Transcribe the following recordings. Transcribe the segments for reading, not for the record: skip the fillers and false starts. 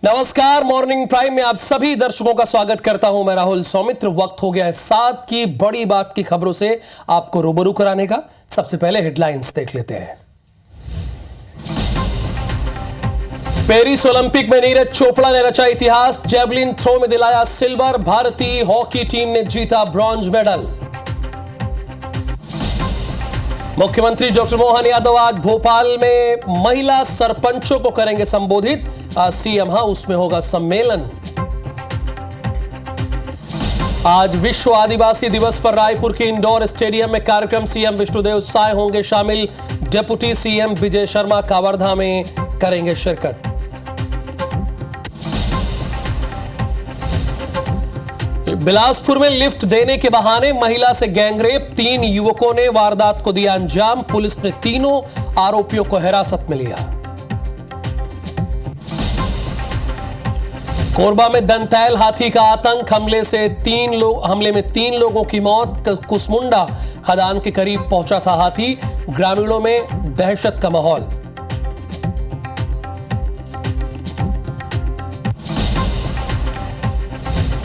नमस्कार, morning prime में आप सभी दर्शकों का स्वागत करता हूं। मैं राहुल सौमित्र। वक्त हो गया है 7 की बड़ी बात की खबरों से आपको रूबरू कराने का। सबसे पहले हेडलाइंस देख लेते हैं। पेरिस ओलंपिक में नीरज चोपड़ा ने रचा इतिहास। जेवलिन थ्रो में दिलाया सिल्वर। भारतीय हॉकी टीम ने जीता ब्रॉन्ज मेडल। मुख्यमंत्री डॉक्टर मोहन यादव आज भोपाल में महिला सरपंचों को करेंगे संबोधित। आज सीएम हाउस में होगा सम्मेलन। आज विश्व आदिवासी दिवस पर रायपुर के इंडोर स्टेडियम में कार्यक्रम। सीएम विष्णुदेव साय होंगे शामिल। डिप्टी सीएम विजय शर्मा कावर्धा में करेंगे शिरकत। बिलासपुर में लिफ्ट देने के बहाने महिला से गैंगरेप। 3 युवकों ने वारदात को दिया अंजाम। पुलिस ने तीनों आरोपियों को हिरासत में लिया। कोरबा में दंतैल हाथी का आतंक। हमले में 3 लोगों की मौत। कुसमुंडा खदान के करीब पहुंचा था हाथी। ग्रामीणों में दहशत का माहौल।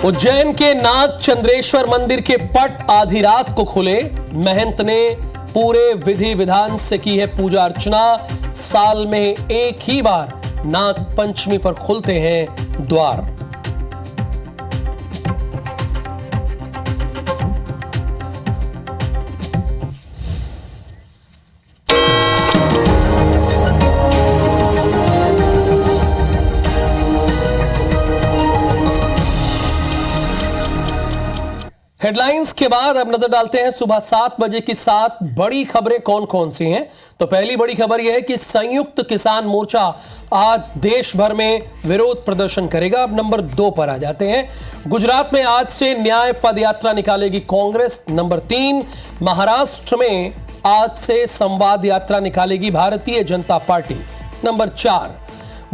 उज्जैन के नाग चंद्रेश्वर मंदिर के पट आधी रात को खुले। महंत ने पूरे विधि विधान से की है पूजा अर्चना। साल में एक ही बार नाग पंचमी पर खुलते हैं द्वार। हेडलाइंस के बाद अब नजर डालते हैं सुबह 7 बजे की 7 बड़ी खबरें कौन कौन सी हैं। तो पहली बड़ी खबर यह है कि संयुक्त किसान मोर्चा आज देश भर में विरोध प्रदर्शन करेगा। अब नंबर 2 पर आ जाते हैं। गुजरात में आज से न्याय पद यात्रा निकालेगी कांग्रेस। नंबर 3, महाराष्ट्र में आज से संवाद यात्रा निकालेगी Bharatiya Janata party. Number 4,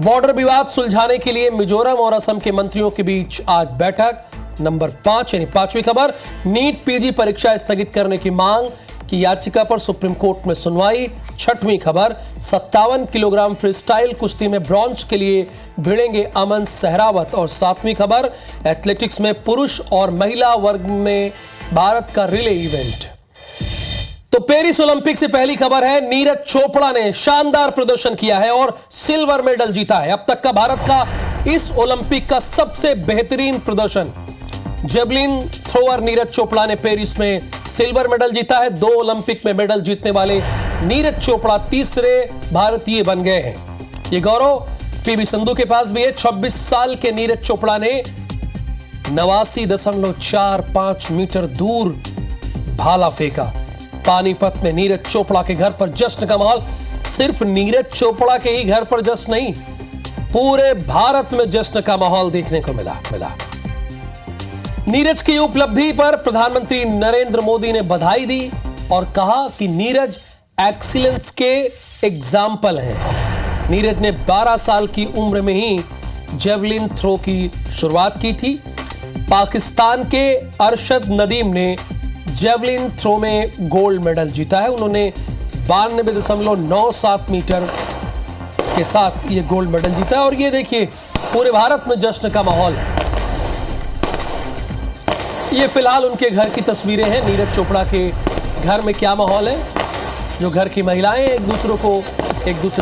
border विवाद सुलझाने के लिए मिजोरम और असम के मंत्रियों के बीच आज बैठक। नंबर 5 यानी 5वीं खबर, नीट पीजी परीक्षा स्थगित करने की मांग की याचिका पर सुप्रीम कोर्ट में सुनवाई। 6वीं खबर, 57 किलोग्राम फ्रीस्टाइल कुश्ती में ब्रॉन्ज के लिए भिड़ेंगे अमन सहरावत। और 7वीं खबर, एथलेटिक्स में पुरुष और महिला वर्ग में भारत का रिले इवेंट। तो पेरिस ओलंपिक से पहली खबर है, नीरज चोपड़ा ने शानदार प्रदर्शन किया है और सिल्वर मेडल जीता है। अब तक का भारत का इस ओलंपिक का सबसे बेहतरीन प्रदर्शन। जेवलिन थ्रोअर नीरज चोपड़ा ने पेरिस में सिल्वर मेडल जीता है। 2 ओलंपिक में मेडल जीतने वाले नीरज चोपड़ा तीसरे भारतीय बन गए हैं। यह गौरव पीवी संधू के पास भी है। 26 साल के नीरज चोपड़ा ने 89.45 मीटर दूर भाला फेंका। पानीपत में नीरज चोपड़ा के घर पर जश्न का माहौल। सिर्फ नीरज चोपड़ा के ही घर पर जश्न नहीं, पूरे भारत में जश्न का माहौल देखने को मिला। नीरज की उपलब्धि पर प्रधानमंत्री नरेंद्र मोदी ने बधाई दी और कहा कि नीरज एक्सीलेंस के एग्जाम्पल हैं। नीरज ने 12 साल की उम्र में ही जेवलिन थ्रो की शुरुआत की थी। पाकिस्तान के अरशद नदीम ने जेवलिन थ्रो में गोल्ड मेडल जीता है। उन्होंने 92.97 मीटर के साथ ये गोल्ड मेडल जीता है। और ये देखिए, पूरे भारत में जश्न का माहौल है। ये फिलहाल उनके घर की तस्वीरें हैं। नीरज चोपड़ा के घर में क्या माहौल है, जो घर की महिलाएं एक दूसरे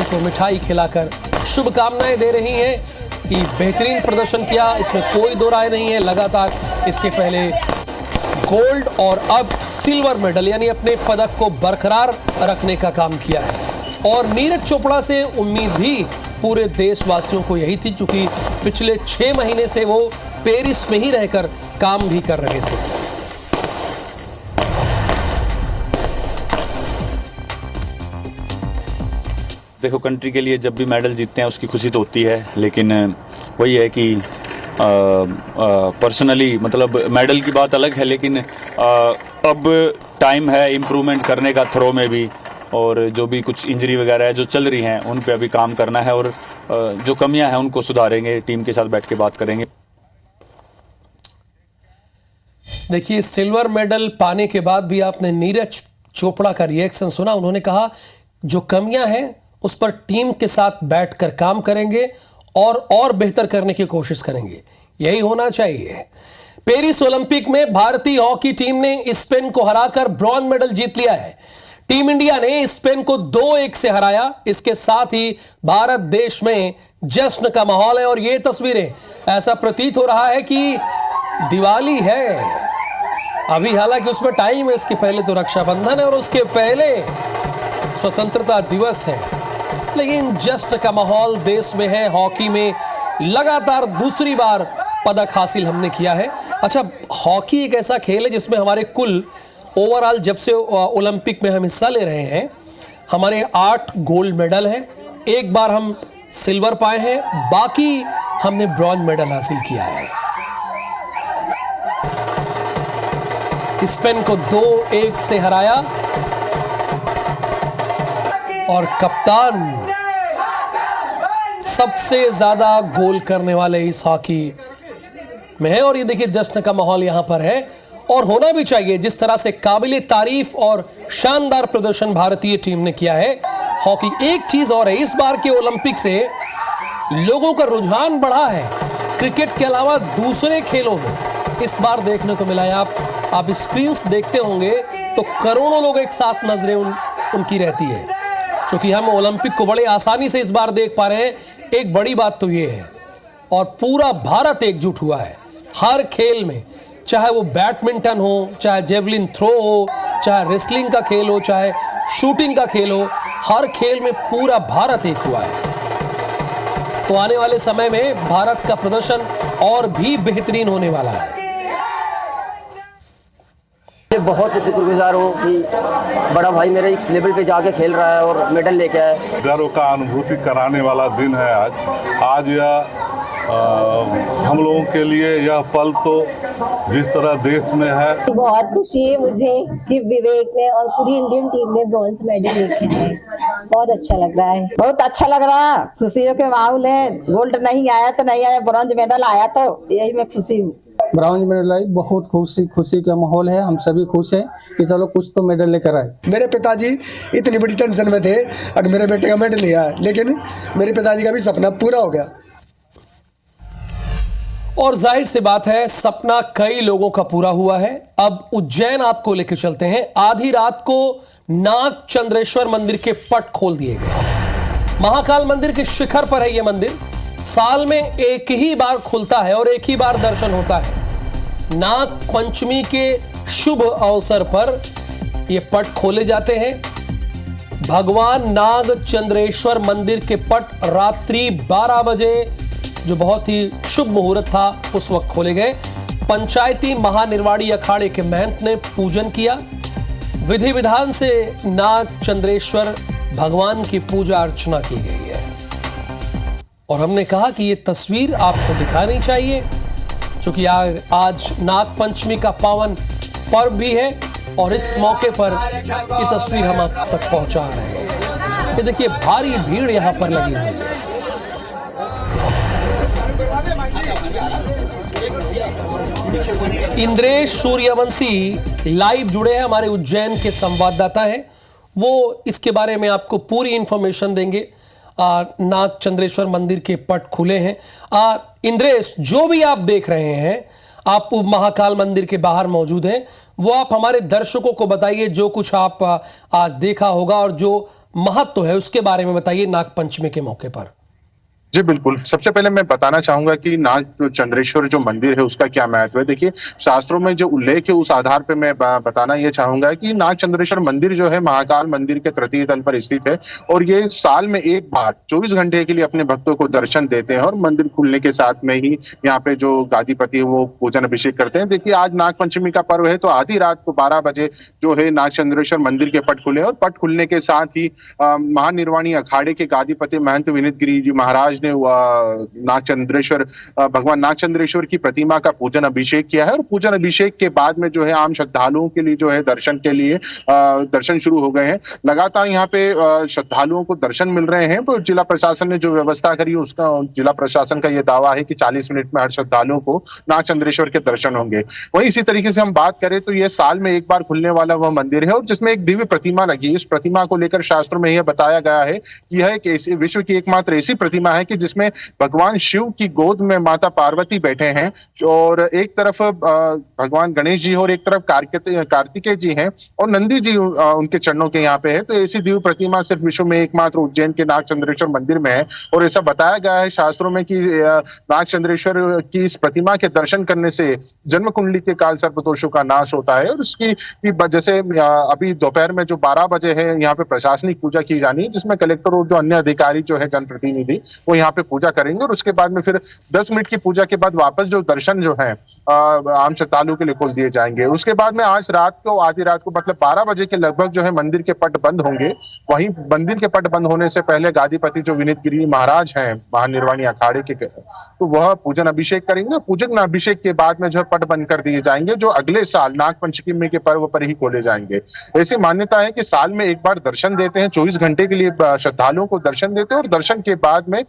को मिठाई खिलाकर शुभकामनाएं दे रही हैं कि बेहतरीन प्रदर्शन किया, इसमें कोई दो राय नहीं है। लगातार इसके पहले गोल्ड और अब सिल्वर मेडल यानी अपने पदक को बरकरार रखने का काम किया है। और नीरज चोपड़ा से उम्मीद भी पूरे देशवासियों को यही थी, क्योंकि पिछले 6 महीने से वो पेरिस में ही रहकर काम भी कर रहे थे। देखो, कंट्री के लिए जब भी मेडल जीतते हैं उसकी खुशी तो होती है, लेकिन वही है कि पर्सनली मतलब मेडल की बात अलग है, लेकिन अब टाइम है इम्प्रूवमेंट करने का थ्रो में भी। और जो भी कुछ इंजरी वगैरह है जो चल रही हैं उन पे अभी काम करना है और जो कमियां हैं उनको सुधारेंगे, टीम के साथ बैठ के बात करेंगे। देखिए, सिल्वर मेडल पाने के बाद भी आपने नीरज चोपड़ा का रिएक्शन सुना। उन्होंने कहा जो कमियां हैं उस पर टीम के साथ बैठकर काम करेंगे और बेहतर करने की कोशिश करेंगे। यही होना चाहिए। पेरिस ओलंपिक में भारतीय हॉकी टीम ने स्पेन को हराकर ब्रॉन्ज मेडल जीत लिया है। टीम इंडिया ने स्पेन को 2-1 से हराया। इसके साथ ही भारत देश में जश्न का माहौल है और ये तस्वीरें ऐसा प्रतीत हो रहा है कि दिवाली है। अभी हालांकि उसमें टाइम है, इसके पहले तो रक्षाबंधन है और उसके पहले स्वतंत्रता दिवस है, लेकिन जश्न का माहौल देश में है। हॉकी में लगातार दूसरी बार पदक हासिल हमने किया है। अच्छा, हॉकी एक ऐसा खेल है जिसमें हमारे कुल ओवरऑल जब से ओलंपिक में हम हिस्सा ले रहे हैं, हमारे 8 गोल्ड मेडल हैं। एक बार हम सिल्वर पाए हैं, बाकी हमने ब्रॉन्ज मेडल हासिल किया है। स्पेन को 2-1 से हराया और कप्तान सबसे ज्यादा गोल करने वाले इस हॉकी में है। और ये देखिए जश्न का माहौल यहां पर है और होना भी चाहिए। जिस तरह से काबिले तारीफ और शानदार प्रदर्शन भारतीय टीम ने किया है हॉकी। एक चीज और है, इस बार के ओलंपिक से लोगों का रुझान बढ़ा है क्रिकेट के अलावा दूसरे खेलों में। इस बार देखने को मिला है, आप स्क्रीन देखते होंगे तो करोड़ों लोग एक साथ नजरें उनकी रहती है, क्योंकि हम ओलंपिक को बड़े आसानी से इस बार देख पा रहे हैं। एक बड़ी बात तो ये है, और पूरा भारत एकजुट हुआ है हर खेल में, चाहे वो बैडमिंटन हो, चाहे जेवलिन थ्रो हो, चाहे रेसलिंग का खेल हो, चाहे शूटिंग का खेल हो, हर खेल में पूरा भारत एक हुआ है। तो आने वाले समय में भारत का प्रदर्शन और भी बेहतरीन होने वाला है। बहुत शुक्रगुजार हूँ कि बड़ा भाई मेरे इस लेवल पे जाके खेल रहा है और मेडल लेके आया है। गर्व का अनुभूति कराने वाला दिन है आज यह हम लोगों के लिए यह पल तो जिस तरह देश में है। बहुत खुशी है मुझे कि विवेक ने और पूरी इंडियन टीम ने ब्रॉन्ज मेडल लेके आए। बहुत अच्छा लग रहा है, बहुत अच्छा लग रहा है। खुशियों के माहौल है। गोल्ड नहीं आया तो नहीं आया, ब्रॉन्ज मेडल आया तो यही मैं खुशी हूँ। ब्रॉन्ज मेडल आई, बहुत खुशी का माहौल है। हम सभी खुश हैं कि चलो कुछ तो मेडल लेकर आए। मेरे पिताजी इतनी बड़ी टेंशन में थे अगर मेरे बेटे का मेडल लिया है, लेकिन मेरे पिताजी का भी सपना पूरा हो गया। और जाहिर सी बात है, सपना कई लोगों का पूरा हुआ है। अब उज्जैन आपको लेकर चलते हैं। आधी रात को नाग चंद्रेश्वर मंदिर के पट खोल दिए गए। महाकाल मंदिर के शिखर पर है यह मंदिर। साल में एक ही बार खुलता है और एक ही बार दर्शन होता है। नाग पंचमी के शुभ अवसर पर यह पट खोले जाते हैं। भगवान नाग चंद्रेश्वर मंदिर के पट रात्रि 12 बजे, जो बहुत ही शुभ मुहूर्त था, उस वक्त खोले गए। पंचायती महानिर्वाणी अखाड़े के महंत ने पूजन किया। विधि विधान से नाग चंद्रेश्वर भगवान की पूजा अर्चना की गई है। और हमने कहा कि ये तस्वीर आपको दिखानी चाहिए, क्योंकि आज नाग पंचमी का पावन पर्व भी है और इस मौके पर ये तस्वीर हम आप तक पहुंचा रहे हैं। ये देखिए, भारी भीड़ यहां पर लगी हुई है। इंद्रेश सूर्यवंशी लाइव जुड़े हैं, हमारे उज्जैन के संवाददाता हैं। वो इसके बारे में आपको पूरी इंफॉर्मेशन देंगे। नाग चंद्रेश्वर मंदिर के पट खुले हैं। इंद्रेश, जो भी आप देख रहे हैं, आप महाकाल मंदिर के बाहर मौजूद हैं, वो आप हमारे दर्शकों को बताइए। जो कुछ आप आज देखा होगा और जो महत्व है उसके बारे में बताइए नाग पंचमी के मौके पर। जी बिल्कुल। सबसे पहले मैं बताना चाहूंगा कि नाग चंद्रेश्वर जो मंदिर है उसका क्या महत्व है। देखिए, शास्त्रों में जो उल्लेख है उस आधार पे मैं बताना ये चाहूंगा कि नाग चंद्रेश्वर मंदिर जो है महाकाल मंदिर के तृतीय तल पर स्थित है और ये साल में एक बार 24 घंटे के लिए अपने भक्तों को दर्शन देते हैं और मंदिर खुलने के साथ में ही यहाँ पे जो गादीपति है वो पूजन अभिषेक करते हैं। देखिए, आज नाग पंचमी का पर्व है तो आधी रात को 12 बजे जो है नाग चंद्रेश्वर मंदिर के पट खुले और पट खुलने के साथ ही महानिर्वाणी अखाड़े के गादीपति महंत विनीत गिरी जी महाराज ने नाग चंद्रेश्वर भगवान नाग चंद्रेश्वर की प्रतिमा का पूजन अभिषेक किया है और पूजन अभिषेक के बाद में जो है आम श्रद्धालुओं के लिए जो है दर्शन के लिए दर्शन शुरू हो गए हैं। लगातार यहाँ पे श्रद्धालुओं को दर्शन मिल रहे हैं। तो जिला प्रशासन ने जो व्यवस्था करी उसका जिला प्रशासन का यह दावा है कि 40 मिनट में हर श्रद्धालुओं को नाग चंद्रेश्वर के दर्शन होंगे। वहीं इसी तरीके से हम बात करें तो यह साल में एक बार खुलने वाला वह मंदिर है और जिसमें एक दिव्य प्रतिमा लगी है। इस प्रतिमा को लेकर शास्त्रों में यह बताया गया है कि यह एक ऐसी विश्व की एकमात्र ऐसी प्रतिमा है कि कि जिसमें भगवान शिव की गोद में माता पार्वती बैठे हैं और एक तरफ भगवान गणेश जी और एक तरफ कार्तिकेय जी हैं और नंदी जी उनके चरणों के यहाँ पे है। तो ऐसी दिव्य प्रतिमा सिर्फ विश्व में एकमात्र उज्जैन के नागचंद्रेश्वर मंदिर में है और ऐसा बताया गया है शास्त्रों में कि नागचंद्रेश्वर की इस प्रतिमा के दर्शन करने से जन्म कुंडली के काल सर्प दोषों का नाश होता है। और उसकी जैसे अभी दोपहर में जो 12 बजे है यहाँ पे प्रशासनिक पूजा की जानी है, जिसमें कलेक्टर और जो अन्य अधिकारी जो है जनप्रतिनिधि वो यहाँ पे पूजा करेंगे और उसके बाद में फिर 10 मिनट की पूजा के बाद वापस जो दर्शन जो है आम श्रद्धालुओं के लिए खोल दिए जाएंगे। उसके बाद में आज रात को आधी रात को मतलब 12 बजे के लगभग जो है मंदिर के पट बंद होंगे। वहीं मंदिर के पट बंद होने से पहले गादीपति जो विनीत गिरी महाराज हैं महानिर्वाणी अखाड़े के, तो वह पूजन अभिषेक करेंगे। पूजन अभिषेक के बाद में जो है पट बंद कर दिए जाएंगे, जो अगले साल नाग पंचमी के पर्व पर ही खोले जाएंगे। ऐसी मान्यता है कि साल में एक बार दर्शन देते हैं, 24 घंटे के लिए श्रद्धालुओं को दर्शन देते हैं और दर्शन के बाद में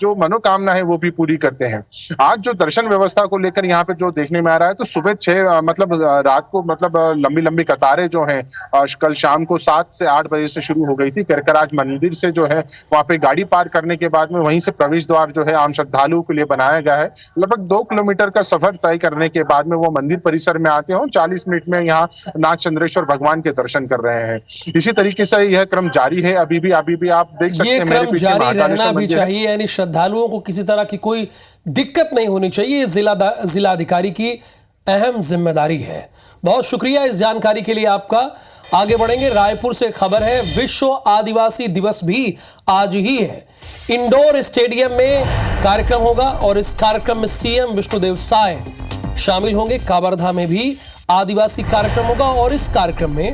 जो मनोकामना है वो भी पूरी करते हैं। आज जो दर्शन व्यवस्था को लेकर यहाँ पे जो देखने में आ रहा है, तो सुबह 6 मतलब रात को मतलब लंबी लंबी कतारें जो हैं कल शाम को 7 से 8 बजे से शुरू हो गई थी। करकराज मंदिर से जो है वहां पे गाड़ी पार करने के बाद में वहीं से प्रवेश द्वार जो है आम श्रद्धालुओं के लिए बनाया गया है। लगभग 2 किलोमीटर का सफर तय करने के बाद में वो मंदिर परिसर में आते हैं, 40 मिनट में यहाँ नागचंद्रेश्वर भगवान के दर्शन कर रहे हैं। इसी तरीके से यह क्रम जारी है, अभी भी आप देख सकते हैं मेरे पीछे जारी रहना भी चाहिए, यानी श्रद्धालुओं को किसी तरह की कोई दिक्कत नहीं होनी चाहिए। जिलाधिकारी की अहम जिम्मेदारी है। बहुत शुक्रिया इस जानकारी के लिए आपका। आगे बढ़ेंगे, रायपुर से खबर है, विश्व आदिवासी दिवस भी आज ही है। इंडोर स्टेडियम में कार्यक्रम होगा और इस कार्यक्रम में सीएम विष्णुदेव साय शामिल होंगे। काबरधा में भी आदिवासी कार्यक्रम होगा और इस कार्यक्रम में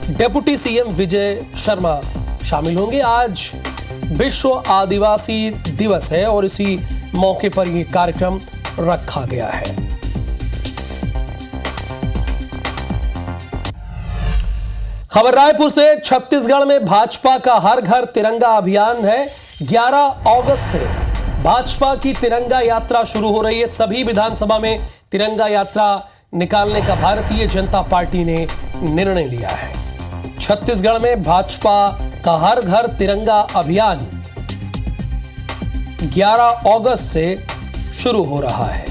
डेप्यूटी सीएम विजय शर्मा शामिल होंगे। आज विश्व आदिवासी दिवस है और इसी मौके पर यह कार्यक्रम रखा गया है। खबर रायपुर से, छत्तीसगढ़ में भाजपा का हर घर तिरंगा अभियान है। 11 अगस्त से भाजपा की तिरंगा यात्रा शुरू हो रही है। सभी विधानसभा में तिरंगा यात्रा निकालने का भारतीय जनता पार्टी ने निर्णय लिया है। छत्तीसगढ़ में भाजपा का हर घर तिरंगा अभियान 11 अगस्त से शुरू हो रहा है।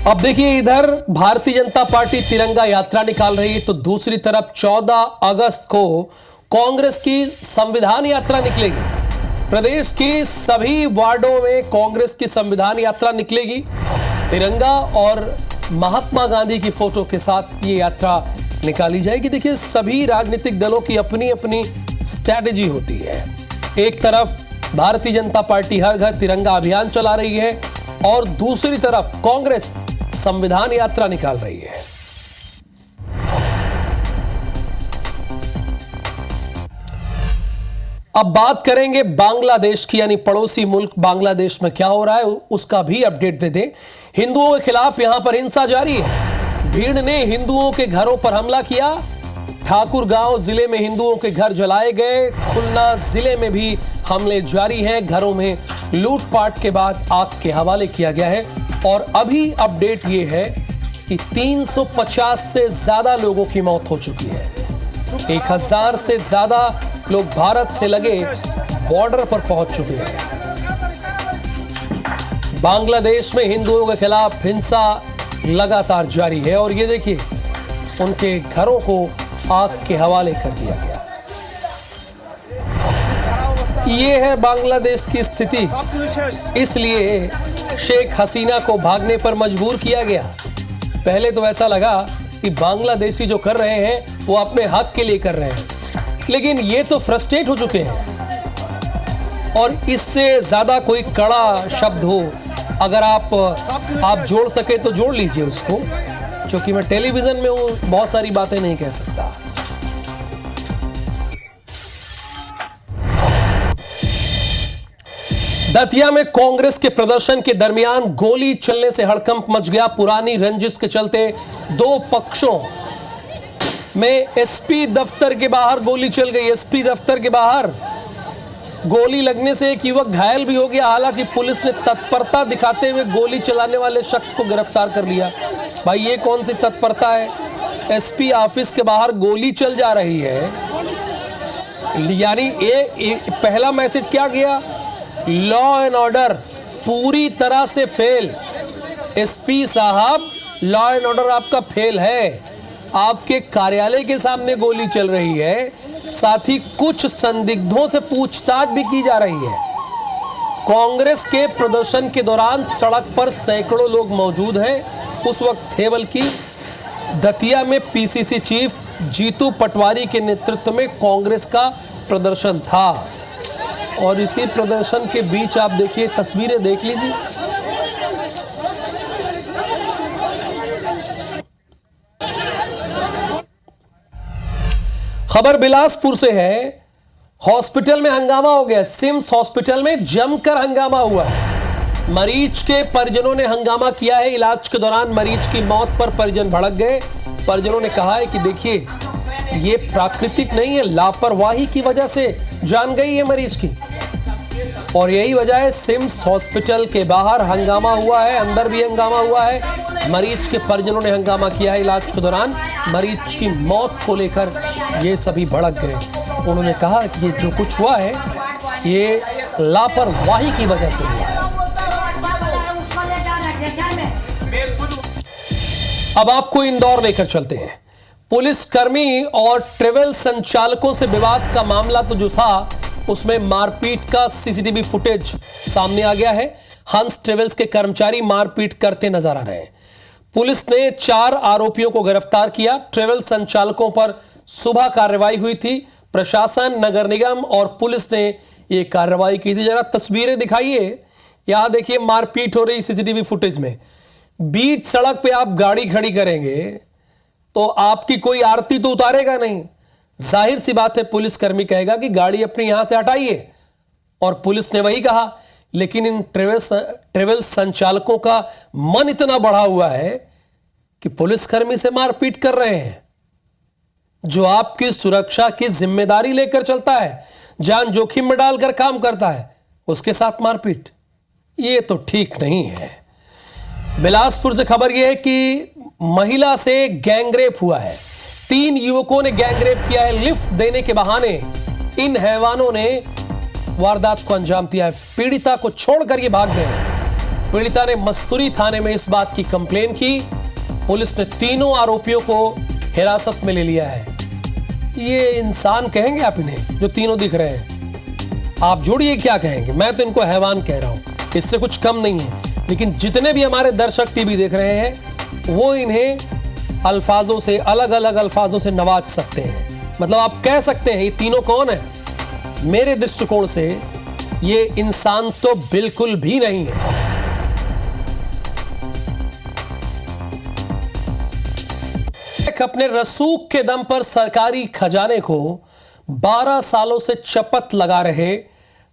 अब देखिए, इधर भारतीय जनता पार्टी तिरंगा यात्रा निकाल रही है, तो दूसरी तरफ 14 अगस्त को कांग्रेस की संविधान यात्रा निकलेगी। प्रदेश के सभी वार्डों में कांग्रेस की संविधान यात्रा निकलेगी। तिरंगा और महात्मा गांधी की फोटो के साथ ये यात्रा निकाली जाएगी। देखिए, सभी राजनीतिक दलों की अपनी अपनी स्ट्रैटेजी होती है। एक तरफ भारतीय जनता पार्टी हर घर तिरंगा अभियान चला रही है और दूसरी तरफ कांग्रेस संविधान यात्रा निकाल रही है। अब बात करेंगे बांग्लादेश की, यानी पड़ोसी मुल्क बांग्लादेश में क्या हो रहा है उसका भी अपडेट दे दें। हिंदुओं के खिलाफ यहां पर हिंसा जारी है। भीड़ ने हिंदुओं के घरों पर हमला किया। ठाकुरगांव जिले में हिंदुओं के घर जलाए गए। खुलना जिले में भी हमले जारी हैं। घरों में लूटपाट के बाद आग के हवाले किया गया है। और अभी अपडेट ये है कि 350 से ज्यादा लोगों की मौत हो चुकी है। 1000 से ज्यादा लोग भारत से लगे बॉर्डर पर पहुंच चुके हैं। बांग्लादेश में हिंदुओं के खिलाफ हिंसा लगातार जारी है और ये देखिए, उनके घरों को आग के हवाले कर दिया गया। ये है बांग्लादेश की स्थिति। इसलिए शेख हसीना को भागने पर मजबूर किया गया। पहले तो ऐसा लगा कि बांग्लादेशी जो कर रहे हैं वो अपने हक के लिए कर रहे हैं, लेकिन ये तो फ्रस्ट्रेट हो चुके हैं। और इससे ज्यादा कोई कड़ा शब्द हो, अगर आप जोड़ सके तो जोड़ लीजिए उसको, क्योंकि मैं टेलीविजन में हूं, बहुत सारी बातें नहीं कह सकता। दतिया में कांग्रेस के प्रदर्शन के दरमियान गोली चलने से हड़कंप मच गया। पुरानी रंजिश के चलते दो पक्षों में एसपी दफ्तर के बाहर गोली चल गई। एसपी दफ्तर के बाहर गोली लगने से एक युवक घायल भी हो गया। हालांकि पुलिस ने तत्परता दिखाते हुए गोली चलाने वाले शख्स को गिरफ्तार कर लिया। भाई, ये कौन सी तत्परता है? एसपी ऑफिस के बाहर गोली चल जा रही है यानी पहला मैसेज क्या गया? लॉ एंड ऑर्डर पूरी तरह से फेल। एसपी साहब, लॉ एंड ऑर्डर आपका फेल है। आपके कार्यालय के सामने गोली चल रही है, साथ ही कुछ संदिग्धों से पूछताछ भी की जा रही है। कांग्रेस के प्रदर्शन के दौरान सड़क पर सैकड़ों लोग मौजूद हैं। उस वक्त थेवल की दतिया में पीसीसी चीफ जीतू पटवारी के नेतृत्व में कांग्रेस का प्रदर्शन था। और इसी प्रदर्शन के बीच आप देखिए, तस्वीरें देख लीजिए। खबर बिलासपुर से है। हॉस्पिटल में हंगामा हो गया। सिम्स हॉस्पिटल में जमकर हंगामा हुआ है। मरीज के परिजनों ने हंगामा किया है। इलाज के दौरान मरीज की मौत पर परिजन भड़क गए। परिजनों ने कहा है कि देखिए, ये प्राकृतिक नहीं है, लापरवाही की वजह से जान गई है मरीज की। और यही वजह है सिम्स हॉस्पिटल के बाहर हंगामा हुआ है, अंदर भी हंगामा हुआ है। मरीज के परिजनों ने हंगामा किया है। इलाज के दौरान मरीज की मौत को लेकर ये सभी भड़क गए। उन्होंने कहा कि ये जो कुछ हुआ है ये लापरवाही की वजह से हुआ है। अब आपको इंदौर लेकर चलते हैं। पुलिसकर्मी और ट्रेवल संचालकों से विवाद का मामला तो जो था, उसमें मारपीट का सीसीटीवी फुटेज सामने आ गया है। हंस ट्रेवल्स के कर्मचारी मारपीट करते नजर आ रहे हैं। पुलिस ने 4 आरोपियों को गिरफ्तार किया। ट्रेवल संचालकों पर सुबह कार्रवाई हुई थी। प्रशासन, नगर निगम और पुलिस ने यह कार्रवाई की थी। जरा तस्वीरें दिखाइए। यहां देखिए, मारपीट हो रही सीसीटीवी फुटेज में। बीच सड़क पे आप गाड़ी खड़ी करेंगे तो आपकी कोई आरती तो उतारेगा नहीं। जाहिर सी बात है, पुलिसकर्मी कहेगा कि गाड़ी अपनी यहां से हटाइए, और पुलिस ने वही कहा। लेकिन इन ट्रेवल संचालकों का मन इतना बढ़ा हुआ है कि पुलिसकर्मी से मारपीट कर रहे हैं। जो आपकी सुरक्षा की जिम्मेदारी लेकर चलता है, जान जोखिम में डालकर काम करता है, उसके साथ मारपीट, ये तो ठीक नहीं है। बिलासपुर से खबर यह है कि महिला से गैंगरेप हुआ है। 3 युवकों ने गैंगरेप किया है। लिफ्ट देने के बहाने इन हैवानों ने वारदात को अंजाम दिया है। पीड़िता को छोड़कर ये भाग गए। पीड़िता ने मस्तूरी थाने में इस बात की कंप्लेन की। पुलिस ने तीनों आरोपियों को हिरासत में ले लिया है। ये इंसान कहेंगे आप इन्हें, जो तीनों दिख रहे हैं? आप जोड़िए, क्या कहेंगे? मैं तो इनको हैवान कह रहा हूं, इससे कुछ कम नहीं है। लेकिन जितने भी हमारे दर्शक टीवी देख रहे हैं, वो इन्हें अल्फाजों से, अलग अलग अल्फाजों से नवाज सकते हैं। मतलब आप कह सकते हैं ये तीनों कौन है? मेरे दृष्टिकोण से ये इंसान तो बिल्कुल भी नहीं है। अपने रसूख के दम पर सरकारी खजाने को 12 सालों से चपत लगा रहे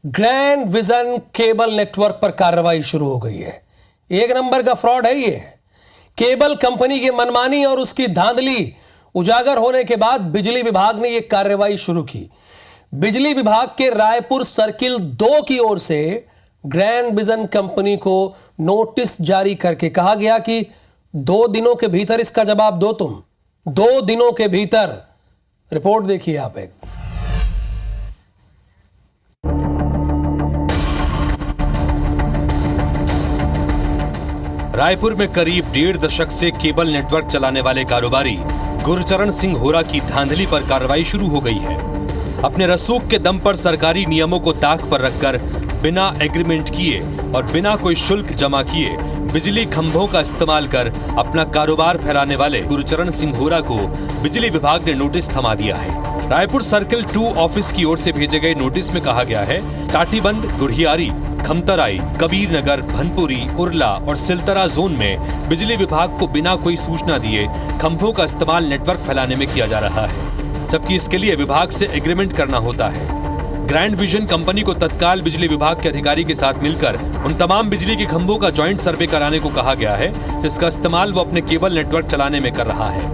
ग्रैंड विजन केबल नेटवर्क पर कार्रवाई शुरू हो गई है। एक नंबर का फ्रॉड है ये। केबल कंपनी की मनमानी और उसकी धांधली उजागर होने के बाद बिजली विभाग ने यह कार्रवाई शुरू की। बिजली विभाग के रायपुर सर्किल 2 की ओर से ग्रैंड विजन कंपनी को नोटिस जारी करके कहा गया कि 2 दिनों के भीतर इसका जवाब दो तुम। 2 दिनों के भीतर। रिपोर्ट देखिए आप एक। रायपुर में करीब 1.5 दशक से केबल नेटवर्क चलाने वाले कारोबारी गुरचरण सिंह होरा की धांधली पर कार्रवाई शुरू हो गई है। अपने रसूख के दम पर सरकारी नियमों को ताक पर रखकर बिना एग्रीमेंट किए और बिना कोई शुल्क जमा किए बिजली खंभों का इस्तेमाल कर अपना कारोबार फैलाने वाले गुरचरण सिंह होरा को बिजली विभाग ने नोटिस थमा दिया है। रायपुर सर्किल 2 ऑफिस की ओर से भेजे गए नोटिस में कहा गया है, काटीबंद, गुढ़ियारी, खमतराई, कबीर नगर, भनपुरी, उरला और सिलतरा जोन में बिजली विभाग को बिना कोई सूचना दिए खंभों का इस्तेमाल नेटवर्क फैलाने में किया जा रहा है, जबकि इसके लिए विभाग से एग्रीमेंट करना होता है। ग्रैंड विजन कंपनी को तत्काल बिजली विभाग के अधिकारी के साथ मिलकर उन तमाम बिजली के खंभों का जॉइंट सर्वे कराने को कहा गया है, जिसका इस्तेमाल वो अपने केबल नेटवर्क चलाने में कर रहा है।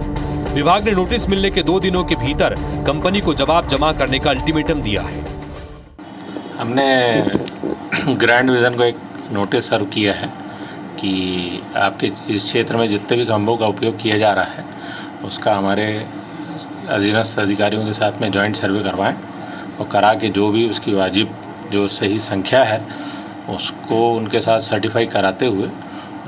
विभाग ने नोटिस मिलने के 2 दिनों के भीतर कंपनी को जवाब जमा करने का अल्टीमेटम दिया है। हमने ग्रैंड विजन को एक नोटिस सर्व किया है कि आपके इस क्षेत्र में जितने भी खंभों का उपयोग किया जा रहा है उसका हमारे अधीनस्थ अधिकारियों के साथ में जॉइंट सर्वे करवाएं और करा के जो भी उसकी वाजिब जो सही संख्या है उसको उनके साथ सर्टिफाई कराते हुए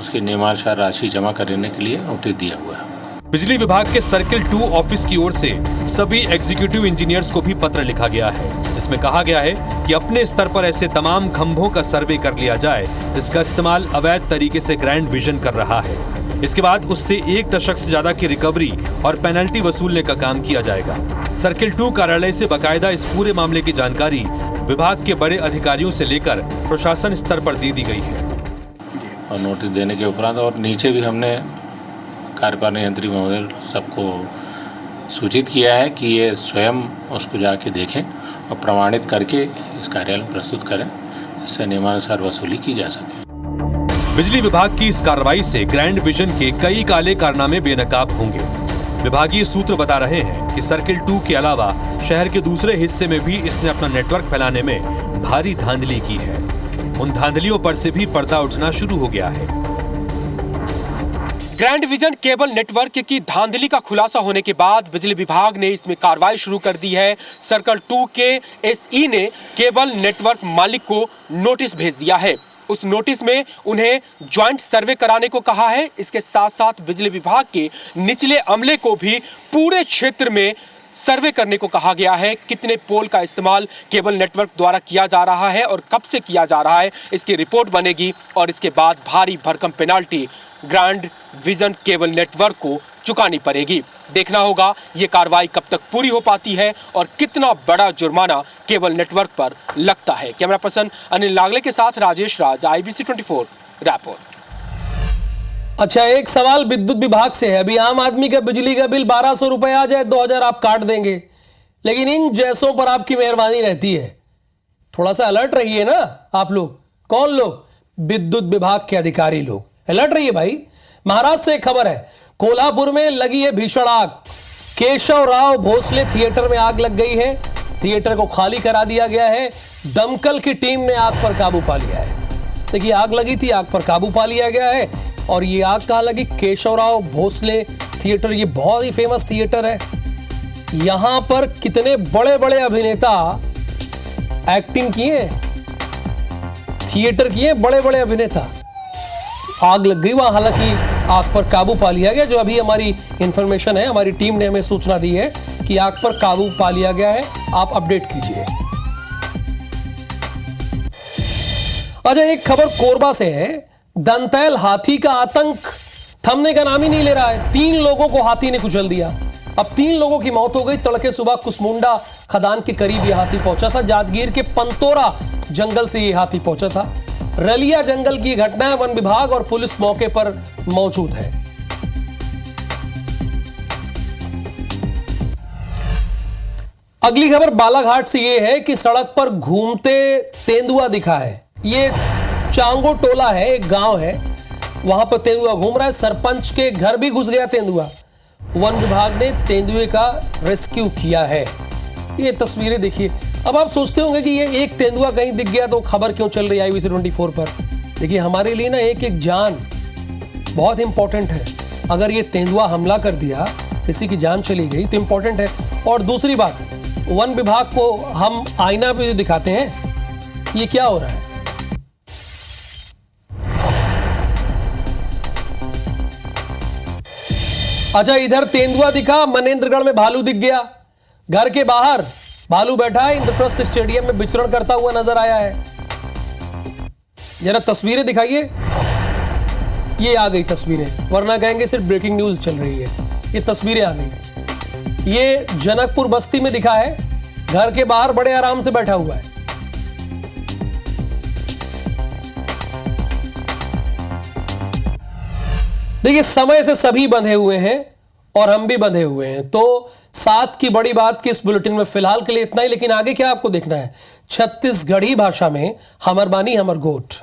उसके नियमानुसार राशि जमा करने के लिए नोटिस दिया हुआ है। बिजली विभाग के सर्किल 2 ऑफिस की ओर से सभी एग्जीक्यूटिव इंजीनियर्स को भी पत्र लिखा गया है, जिसमें कहा गया है कि अपने स्तर पर ऐसे तमाम खंभों का सर्वे कर लिया जाए जिसका इस्तेमाल अवैध तरीके से ग्रैंड विजन कर रहा है। इसके बाद उससे 1 दशक से ज्यादा की रिकवरी और पेनल्टी वसूलने का काम किया जाएगा। सर्किल 2 कार्यालय से बाकायदा इस पूरे मामले की जानकारी विभाग के बड़े अधिकारियों से लेकर प्रशासन स्तर पर दे दी गई है। और नोटिस देने के उपरांत और नीचे भी हमने कार्यपालन यंत्री महोदय सबको सूचित किया है कि ये स्वयं उसको जाके देखें और प्रमाणित करके इस कार्यालय में प्रस्तुत करें, इससे नियमानुसार वसूली की जा सके। बिजली विभाग की इस कार्रवाई से ग्रैंड विजन के कई काले कारनामे बेनकाब होंगे। विभागीय सूत्र बता रहे हैं कि सर्किल 2 के अलावा शहर के दूसरे हिस्से में भी इसने अपना नेटवर्क फैलाने में भारी धांधली की है। उन धांधलियों पर से भी पर्दा उठना शुरू हो गया है। ग्रैंड विजन केबल नेटवर्क की धांधली का खुलासा होने के बाद बिजली विभाग ने इसमें कार्रवाई शुरू कर दी है। सर्कल 2 के एसई ने केबल नेटवर्क मालिक को नोटिस भेज दिया है। उस नोटिस में उन्हें ज्वाइंट सर्वे कराने को कहा है। इसके साथ साथ बिजली विभाग के निचले अमले को भी पूरे क्षेत्र में सर्वे करने को कहा गया है। कितने पोल का इस्तेमाल केबल नेटवर्क द्वारा किया जा रहा है और कब से किया जा रहा है, इसकी रिपोर्ट बनेगी और इसके बाद भारी भरकम penalty grand vision cable network को चुकानी पड़ेगी। देखना होगा ये कार्रवाई कब तक पूरी हो पाती है और कितना बड़ा जुर्माना केबल नेटवर्क पर लगता है। कैमरा पर्सन अनिल नागले के साथ राजेश राज, IBC 24 रायपुर। अच्छा, एक सवाल विद्युत विभाग से है। अभी आम आदमी का बिजली का बिल 1200 रुपए आ जाए, 2000 आप काट देंगे, लेकिन इन जैसों पर आपकी मेहरबानी रहती है। थोड़ा सा अलर्ट रहिए ना आप लोग। कौन लोग? विद्युत विभाग के अधिकारी लोग। अलर्ट रहिए भाई। महाराष्ट्र से एक खबर है, कोल्हापुर में लगी है भीषण आग। केशव राव भोसले थिएटर में आग लग गई है। थिएटर को खाली करा दिया गया है। दमकल की टीम ने आग पर काबू पा लिया है। देखिए, आग लगी थी, आग पर काबू पा लिया गया है। और ये आग कहाँ लगी? केशवराव भोसले थिएटर, ये बहुत ही फेमस थिएटर है। यहां पर कितने बड़े बड़े अभिनेता एक्टिंग किए, थिएटर किए, बड़े बड़े अभिनेता। आग लग गई वहां, हालांकि आग पर काबू पा लिया गया। जो अभी हमारी इंफॉर्मेशन है, हमारी टीम ने हमें सूचना दी है कि आग पर काबू पा लिया गया है। आप अपडेट कीजिए। अच्छा, एक खबर कोरबा से है। दंतैल हाथी का आतंक थमने का नाम ही नहीं ले रहा है। 3 लोगों को हाथी ने कुचल दिया। अब 3 लोगों की मौत हो गई। तड़के सुबह कुसमुंडा खदान के करीब यह हाथी पहुंचा था। जांजगीर के पंतोरा जंगल से यह हाथी पहुंचा था। रलिया जंगल की घटना है। वन विभाग और पुलिस मौके पर मौजूद है। अगली खबर बालाघाट से यह है कि सड़क पर घूमते तेंदुआ दिखा है। ये चांगो टोला है, एक गांव है, वहां पर तेंदुआ घूम रहा है। सरपंच के घर भी घुस गया तेंदुआ। वन विभाग ने तेंदुए का रेस्क्यू किया है। ये तस्वीरें देखिए। अब आप सोचते होंगे कि ये एक तेंदुआ कहीं दिख गया तो खबर क्यों चल रही है IBC 24 पर। देखिए, हमारे लिए ना एक एक जान बहुत इंपॉर्टेंट है। अगर ये तेंदुआ हमला कर दिया, किसी की जान चली गई तो इंपॉर्टेंट है। और दूसरी बात, वन विभाग को हम आईना पे दिखाते हैं ये क्या हो रहा है। अच्छा, इधर तेंदुआ दिखा, मनेंद्रगढ़ में भालू दिख गया। घर के बाहर भालू बैठा है, इंद्रप्रस्थ स्टेडियम में विचरण करता हुआ नजर आया है। जरा तस्वीरें दिखाइए। ये आ गई तस्वीरें, वरना कहेंगे सिर्फ ब्रेकिंग न्यूज चल रही है। ये तस्वीरें आ गई। ये जनकपुर बस्ती में दिखा है। घर के बाहर बड़े आराम से बैठा हुआ है। देखिए, समय से सभी बंधे हुए हैं और हम भी बंधे हुए हैं। तो 7 की बड़ी बात की इस बुलेटिन में फिलहाल के लिए इतना ही, लेकिन आगे क्या आपको देखना है। छत्तीसगढ़ी भाषा में हमर बानी हमर गोठ।